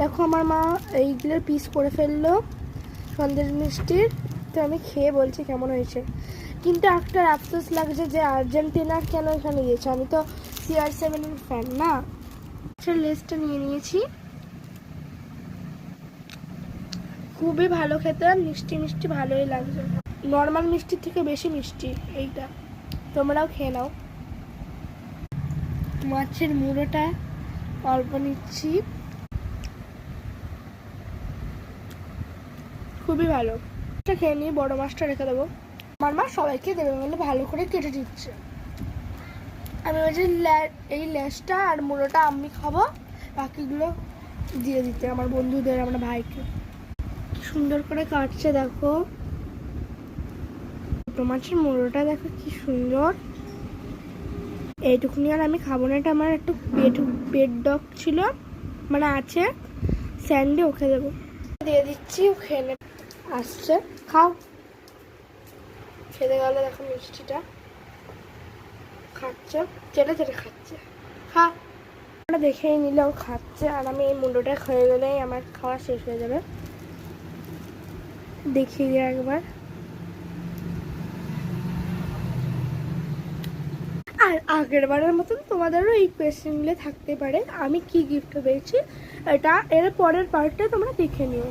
দেখো আমার মা এইগুলোর পিস করে ফেললো সন্দেশ মিষ্টির। তো আমি খেয়ে বলছি কেমন হয়েছে, কিন্তু একটা আফসোস লাগছে যে আর্জেন্টিনা কেন এখানে গিয়েছে। আমি তো CR7 এর ফ্যান না। লেসটা নিয়ে নিয়েছি, খুবই ভালো খেতে, মিষ্টি মিষ্টি ভালোই লাগছে, নর্মাল মিষ্টির থেকে বেশি মিষ্টি এইটা। তোমরাও খেয়ে নাও। মাছের মুড়োটা অল্প নিচ্ছি, খুবই ভালো। এটা খেয়ে নিয়ে বড় মাছটা রেখে দেবো। আমার মা সবাইকে দেবে বলে ভালো করে কেটে দিচ্ছে। আমি বলছি এই লেসটা আর মুড়োটা আমি খাবো, বাকিগুলো দিয়ে দিতে আমার বন্ধুদের, আমার ভাইকে। সুন্দর করে কাটছে দেখো, ছোটো মাছের মুড়োটা দেখো কি সুন্দর। এইটুকুনি আর আমি খাবো না, এটা আমার একটু পেট ডগ ছিল, মানে আছে, স্যান্ডে ওকে দেবো। দিয়ে দিচ্ছি, ও খেয়ে নে। আসছে, খাও। খেতে গেলে দেখো মিষ্টিটা খাচ্ছে, চেটে চেটে খাচ্ছে। খা। আমরা দেখেই নিলে ও খাচ্ছে, আর আমি এই মুন্ডটা খেয়ে গেলেই আমার খাওয়া শেষ হয়ে যাবে। দেখিয়ে দিয়ে একবার। আর আগের বারের মতন তোমাদেরও এই কোয়েশ্চেনগুলো থাকতে পারে, আমি কি গিফট পেয়েছি এটা এর পরের পার্টটা তোমরা দেখে নিও।